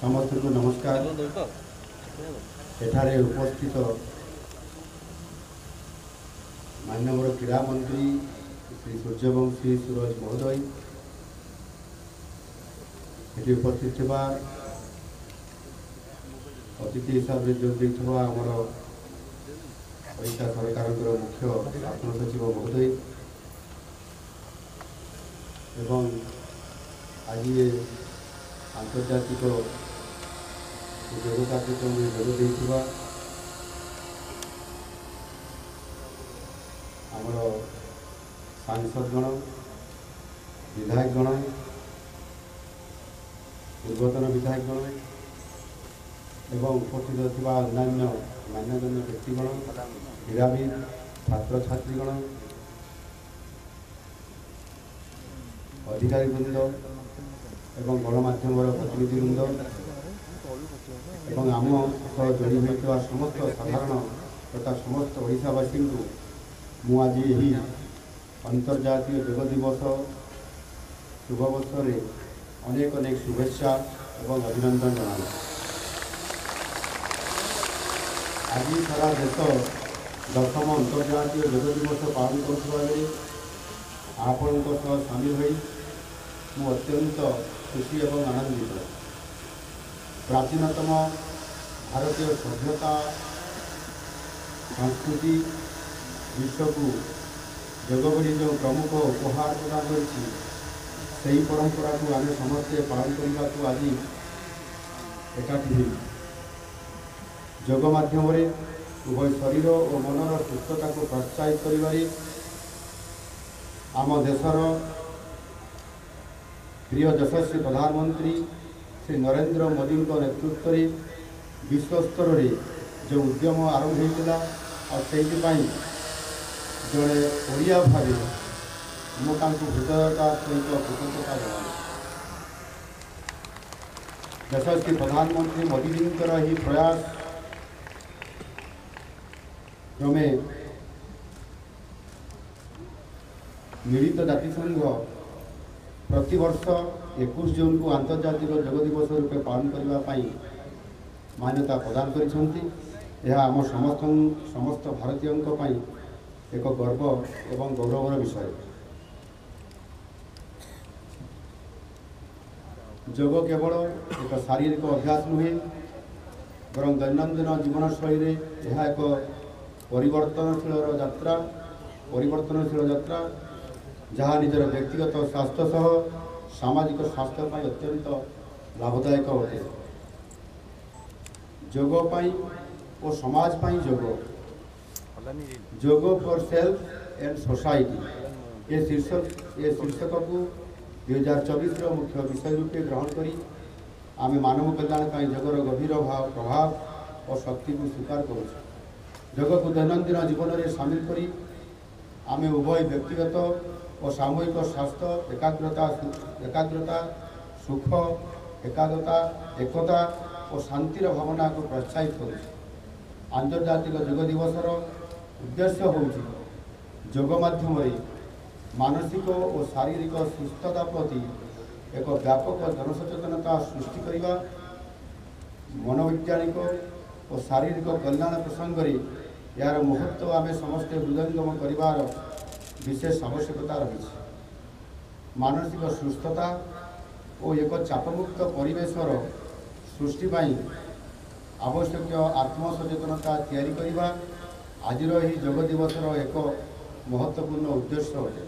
समस्त को नमस्कार। एठारे उपस्थित माननीय क्रीड़ा मंत्री श्री सूर्यवंशी सूरज महोदय, ये उपस्थित थिबा अतिथि हिसाब से जोग देथिबा हमर ओडिशा सरकार मुख्य शासन सचिव महोदय एवं आज ये आंतर्जातिक योग कार्यक्रम में जोग देथिबा आमर सांसदगण विधायकगण पूर्वतन विधायकगण एवं उपस्थित थिबा अन्यान्य मान्यगण्य व्यक्तिगण क्रीड़ाविद छात्र छात्रीगण अधिकारीवृंद एवं गणमाध्यम प्रतिनिधिवृंद एवं आम सह जोड़ी होता समस्त साधारण तथा समस्त ओडिशावासी को मु आज यही अंतर्जातीय योग दिवस शुभअवसर अनेक अनेक शुभेच्छा एवं अभिनंदन जनाऊँ। आज सारा देश 10म अंतर्जातीय योग दिवस पालन करुवा बेले आपण सामिल हो मु अत्यंत खुशी एवं आनंदित। प्राचीनतम भारतीय सभ्यता संस्कृति विश्व को योग बड़ी जो प्रमुख उपहार प्रदान कर परंपरा को आम समस्ते पालन करने को आज एकाठी योग माध्यम उभय शरीर और मनर सुस्थता को प्रोत्साहित करिबारे आम देशर प्रिय यशस्वी प्रधानमंत्री श्री नरेंद्र मोदी नेतृत्व में विश्व स्तर में जो उद्यम आरंभ होता और से जड़े ओडिया भाव मुझे हृदयता सहित कृतज्ञता जनाऊँ। यशस्वी प्रधानमंत्री मोदी जी ही प्रयास क्रमे मिलित जातिसंघ प्रतिवर्ष 21 जून को आंतर्जातिक योग दिवस रूपे पालन करने मान्यता प्रदान कर आम समस्त भारतीयों एक गर्व एवं गौरवर विषय। योग केवल एक शारीरिक अभ्यास नुहे बरं दैनंदिन जीवनशैली यह एक परिवर्तनशील यात्रा जहाँ निजर व्यक्तिगत स्वास्थ्य सह सामाजिक स्वास्थ्य पर अत्यंत लाभदायक अटे। योग और समाज पाई योग फॉर सेल्फ एंड सोसाइटी ये शीर्षक को 2024 मुख्य विषय रूपे ग्रहण करी आमे मानव कल्याण पर योगर गभीर प्रभाव और शक्ति को स्वीकार करुँ। योग को दैनंदिन जीवन में सामिल करी आमे उभय व्यक्तिगत और सामूहिक स्वास्थ्य एकाग्रता सुख एकता और शांतिर भावना को प्रोत्साहित करुँ। आंतर्जातिक योग दिवसर उद्देश्य होउछि योग माध्यम मानसिक और शारीरिक सुस्थता प्रति एक व्यापक जनसचेतनता सृष्टि करने मनोवैज्ञानिक और शारीरिक कल्याण प्रसंग में यार महत्व आम समस्ते हृदयंगम कर विशेष आवश्यकता रही। मानसिक सुस्थता और एक चापमुक्त परिवेशर सृष्टि आवश्यक आत्मसचेतनता तैयारी करने आज योग दिवसर एक महत्वपूर्ण उद्देश्य अटे।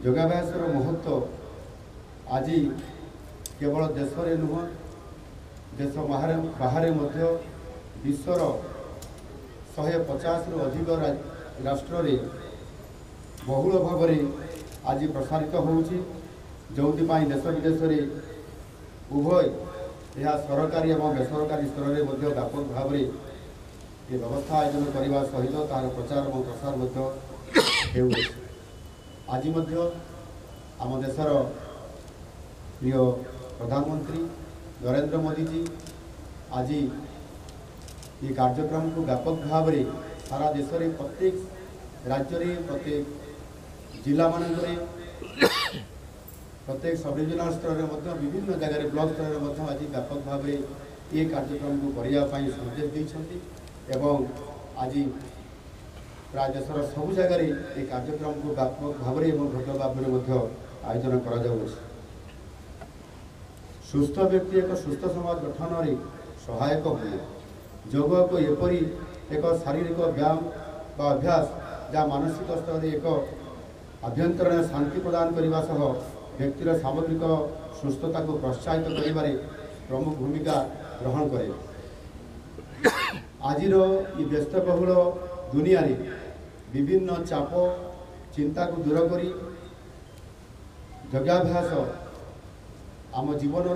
योगाभ्यासर महत्व आज केवल देश में नुह देश बाहर विश्वर 150 अधिक राष्ट्र में बहुल भाव आज प्रसारित होउछि जो देश विदेश में उभय यह सरकारी और बेसरकारी स्तर में व्यापक भाव ये व्यवस्था आयोजन करने सहित तार प्रचार और प्रसार आज आम देशर प्रिय प्रधानमंत्री नरेंद्र मोदी जी आज ये कार्यक्रम को व्यापक भाव में सारा देश में प्रत्येक राज्य प्रत्येक जिला मानक प्रत्येक सब डिविजनल स्तर में विभिन्न जगह ब्लॉक स्तर में आज व्यापक भाव ये कार्यक्रम को करने संदेश देते एवं आज प्राय देशर सब जगह ये कार्यक्रम को व्यापक भाव भव्य भाव में आयोजन कर सुस्थ व्यक्ति एक सुस्थ समाज गठन में सहायक हुए। योग को एपरी एक शारीरिक व्यायाम व अभ्यास जहाँ मानसिक स्तर एक आभ्यंतरण शांति प्रदान करने सह व्यक्तिर सामग्रिक सुस्थता को प्रोत्साहित करिबारे प्रमुख भूमिका ग्रहण करे। आज ये व्यस्तबहुल दुनिया रे विभिन्न चाप चिंता को दूर करी योगाभ्यास आम जीवन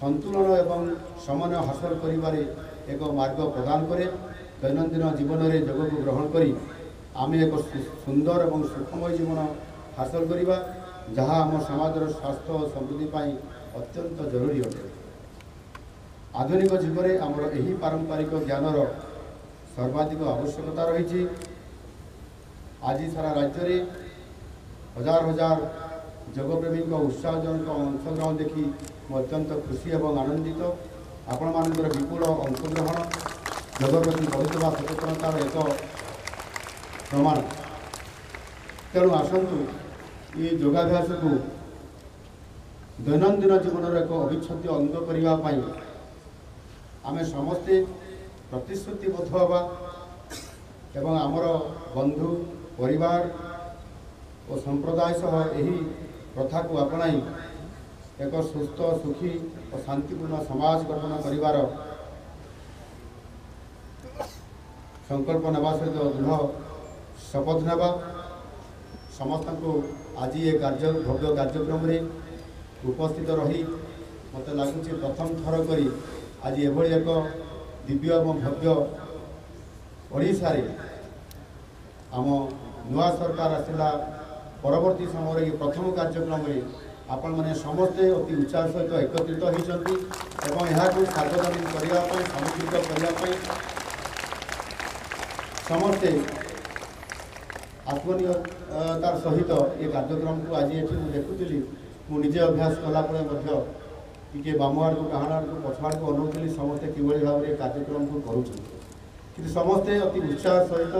संतुलन एवं समन्वय हासिल करिबारे एक मार्ग प्रदान करे। दैनंदिन जीवन में योग को ग्रहण करी आम एक सुंदर और सुखमय जीवन हासिल करवा जहाँ आम समाज स्वास्थ्य और समृद्धि पाई अत्यंत जरूरी अटे। आधुनिक जुग में आमर यही पारंपरिक ज्ञानर सर्वाधिक आवश्यकता रही। आज सारा राज्य में हजार हजार योगप्रेमी उत्साहजनक अंशग्रहण देखी अत्यंत खुशी और आनंदित। आपण मानकर विपुल अंशग्रहण योग प्रति बढ़ुवा सचेतनतार एक प्रमाण। तेणु आसतु ये योगाभ्यास को दैनंदिन जीवन एक अविच्छेद्य अंग करने आम समस्ते प्रतिश्रुतिबद्ध हवा एवं आमर बंधु परिवार और संप्रदाय सह यही प्रथा को अपनाई एक सुस्थ सुखी और शांतिपूर्ण समाज गठन करिवार संकल्प नेबा सहित दृढ़ शपथ नेबा समस्त को आज ये भव्य कार्यक्रम रे उपस्थित रही मत लगुच प्रथम थर करी आज एभली एक दिव्य और भव्य ओडिशा रे आम नुआ सरकार आसला परवर्ती समय प्रथम कार्यक्रम रे आपण मैंने समस्ते अति उत्साह सहित एकत्रित होती यहाँ सार्वजनिक करने समुचित करने समस्ते आत्मनिर्भरतार सहित ये कार्यक्रम को आज ये देखुली मुझे अभ्यास कलापर टे बाम आड़ को डाण आड़ को पछ आड़ को अनौली समस्ते कि भाव में कार्यक्रम को करुँच समस्ते अति उत्साह सहित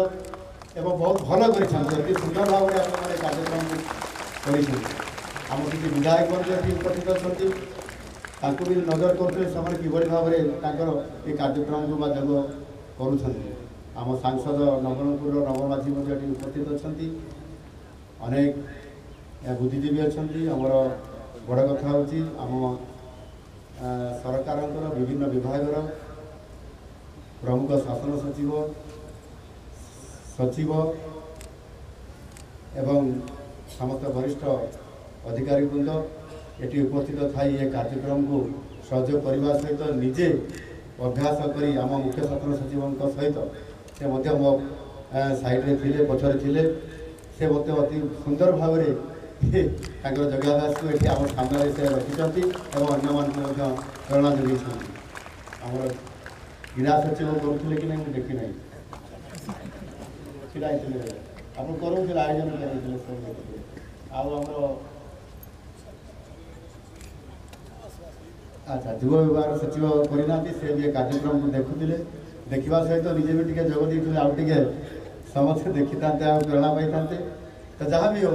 एवं बहुत भल कर अति सुंदर भाव में आप कार्यक्रम कर आम किसी विधायक भी उपस्थित अच्छा भी नजर करें कि भाव में ये कार्यक्रम को योग कर आम सांसद नवरंगपुर नवमाझी उपस्थित अच्छा अनेक बुद्धिजीवी अच्छा आमर बड़ कथा हूँ आम सरकार विभिन्न विभाग प्रमुख शासन सचिव सचिव एवं समस्त वरिष्ठ अधिकारी वृंद ये उपस्थित थी ये कार्यक्रम को सहयोग करने सहित निजे अभ्यास करी आम मुख्य शासन सचिव सहित से मो साइड्रे थे पछरे थे से मत अति सुंदर भाव में योगाभ्यास को ये आम सामने से रखिंट और अन्य मान प्रेरणा जोगी आम क्रीड़ा सचिव करुले कि नहीं देखी ना छड़ा आप करूँ आयोजन करें अच्छा युव विभाग सचिव करना से भी कार्यक्रम को देखुले देखा सहित निजे भी टे जोग देते आउे समस्त देखी था प्रेरणा पाई था तो जहाँ भी हो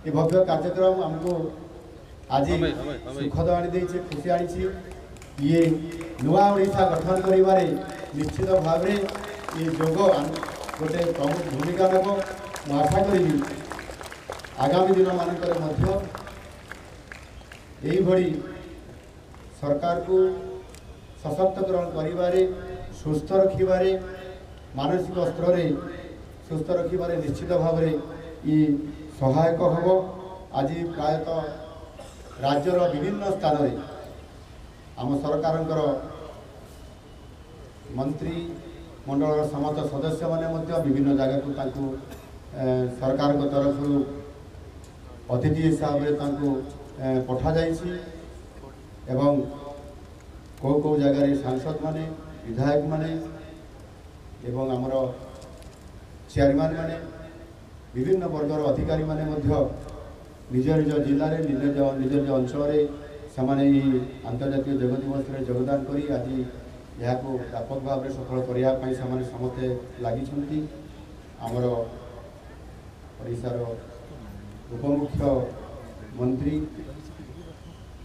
ये भव्य कार्यक्रम आमको आज सुखद आनी खुशी आनी ये नुआ ओडिशा गठन करिबारे निश्चित भाव में ये योग गोटे प्रमुख भूमिका नेब मु आशा करी आगामी दिन मानकर यही सरकार को सशक्तकरण करिबारे सुस्थ रखिबारे मानसिक स्तर में सुस्थ रखिबारे निश्चित भाव में ये सहायक हम। आज प्रायतः राज्यर विभिन्न स्थान में आम सरकार मंत्री मंडल समस्त सदस्य माने विभिन्न जगह को सरकार तरफ अतिथि हिसाब से पठा जाइए एवं कौ जगार सांसद माने विधायक माने एवं आमर चेयरमैन माने विभिन्न वर्गर अधिकारी माने निज निज जिले निज निज निज अंचल से अंतर्जातीय योग दिवस में योगदान करी आज यहाँ को व्यापक भाव में सफल करने समस्ते लगी आमर ओडिशार उपमुख्यमंत्री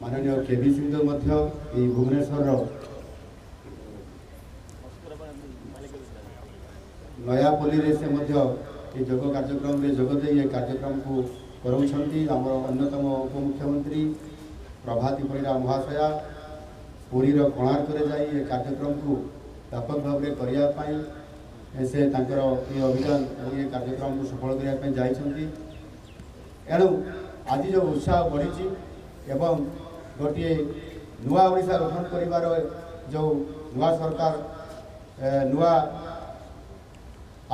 माननीय केवी सिंह भुवनेश्वर नयापल्ली से योग कार्यक्रम में जोगदे ये कार्यक्रम को कराउछंती आमर अन्यतम उपमुख्यमंत्री प्रभाती परिड़ा महाशया पुरीर कोणार्क जाई ये कार्यक्रम को व्यापक भाव में करने से ये अभियान और ये कार्यक्रम को सफल करने जाइछंती एणु आज जो उत्साह बढ़ी एवं गोटे नुआ ओडिशा गठन करिवार जो नुआ सरकार नुआ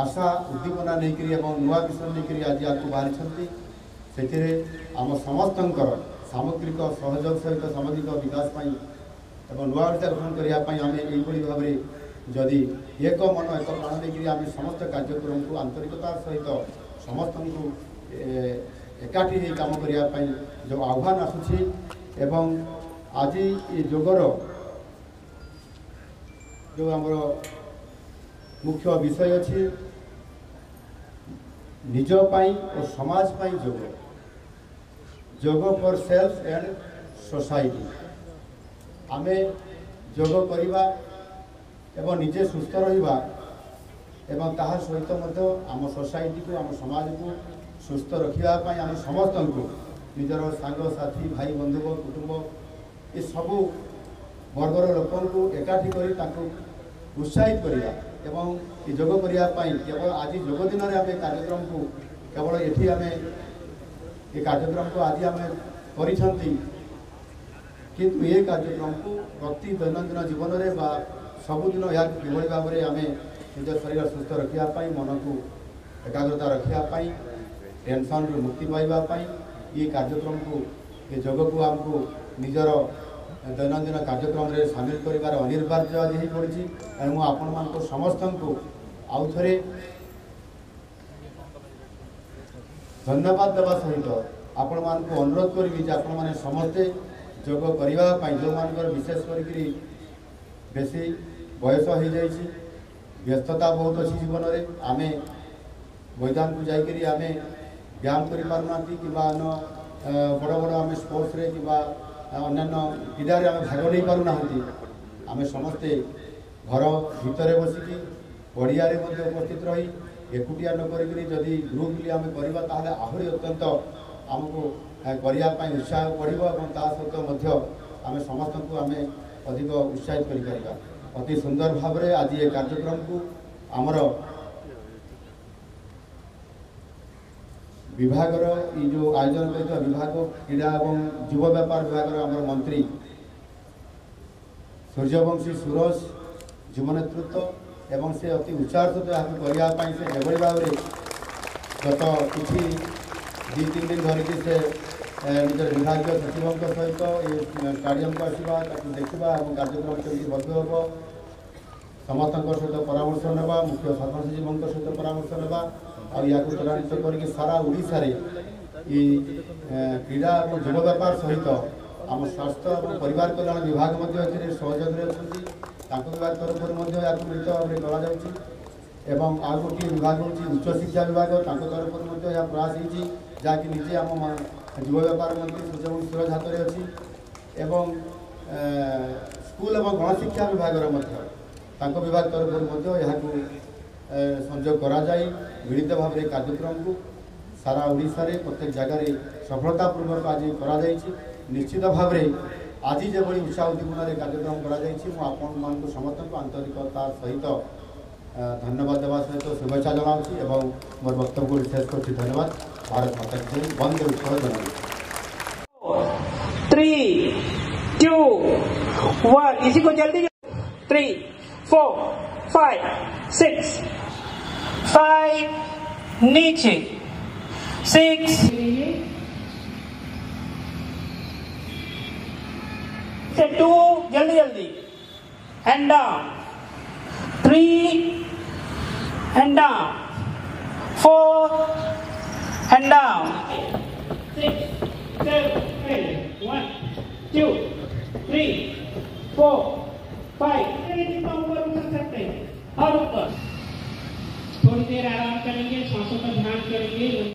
आशा उद्दीपना नहीं नुआ विषय नहीं आज आपको बाहरी से आम समस्त सामग्रिक सहयोग सहित सामाजिक विकास एवं नुआ ओडिशा गठन करने आम यही भाव में जदि एक मन एक प्राण लेकिन आम समस्त कार्यक्रम को आंतरिकता सहित समस्त को एकाठी काम करने जो आह्वान आसूची एवं आज ये जोगर जो आमर मुख्य विषय अच्छी निजपाई और समाज पाई yoga yoga for self and society आमे योग करवा एवं निजे सुस्थ रहिबा एवं ताहा सहित मध्य आम सोसाइटी को आम समाज को सुस्थ रखिया पाई आम समस्त को निजर सांग साथी भाई बंधु कुटुंब ये सबू वर्गर लोक एकाठी करी ताको उत्साहित करिया एवं योग करने केवल आज योग दिन में आम कार्यक्रम को केवल ये आम ये कार्यक्रम को आज आम किंतु ये कार्यक्रम को प्रति दैनंदिन जीवन में सबुदिन या किभली भाव में आम निज शरीर सुस्थ रखापी मन को एकाग्रता रखापी टेंशन रू मुक्ति पाइबापी ये कार्यक्रम को ये योग को आमको निजर दैनंदिन कार्यक्रम में सामिल कर अनिवार्य आज हो पड़ी एणु आपण मान समस्त को आउ थे धन्यवाद देवा सहित आपण मान को अनुरोध करी आपण मैंने समस्ते योग करने जो मान विशेष कर बेसी बयस हो जाइए व्यस्तता बहुत अच्छी जीवन में आम मैदान को जाकरी आम व्यायाम कर पारना कि बड़ बड़ आम स्पोर्ट्स रे कि अन्य क्रीडा आम भाग नहीं पारना आम समस्ते घर भितर बसिकी पड़िया उपस्थित रही एकुटिया नक जदि ग्रुपली आम करवा आहरी अत्यंत आमको करने उत्साह बढ़ सहित आम समस्त को आम अधिक उत्साहित कर अति सुंदर भाव में आज ये कार्यक्रम को आमर विभागर ये जो आयोजन कर विभाग क्रीड़ा और युव व्यापार विभाग आमर मंत्री सूर्यवंशी सूरज युव नेतृत्व एवं से अति उत्साह सहित करने से जो भाव में गत कि 2-3 दिन धरिकी से निजर विभाग सचिवों सहित ये स्टाडियम को आसवा देखा और कार्यक्रम केमती भव्य हम समस्त सहित परामर्श नेबा मुख्य शासन सचिवों सहित परामर्श नेबा और या त्वरान्वित करके सारा ओडिशा रे ये क्रीड़ा और युव व्यापार सहित आम स्वास्थ्य और परिवार कल्याण विभाग सहयोग अच्छा विभाग तरफ मिलित भाव में एवं आ गोटे विभाग हूँ उच्च शिक्षा विभाग तरफ यह प्रयास होती जहाँकि निजे आम युव व्यापार मंत्री सूर्यवंशी सूरज हाथ में अच्छी एवं स्कूल और गणशिक्षा विभाग विभाग तरफ यहाँ संयोग कराई मिलित भाव में कार्यक्रम को सारा ओडिशा रे प्रत्येक जगह सफलतापूर्वक आज कर निश्चित भाव में आज जो उत्साह उद्दीपन कार्यक्रम कर समस्त को आंतरिकता सहित धन्यवाद देवा सहित शुभेच्छा जनाऊँगी एवं मोर वक्तव्य को शेष कर धन्यवाद। भारत माता की जय। वंदे उत्कल जननी। 3, 2, 1 इसी को जल्दी 3, 4, 5, 6, 5 नीचे 6 से 2 जल्दी जल्दी and down 3 and down 4 and down 6, 7, 8, 1, 2, 3, 4, 5। जितना ऊपर उठा सकते हैं और ऊपर। थोड़ी देर आराम करेंगे, सांसों पर ध्यान करेंगे।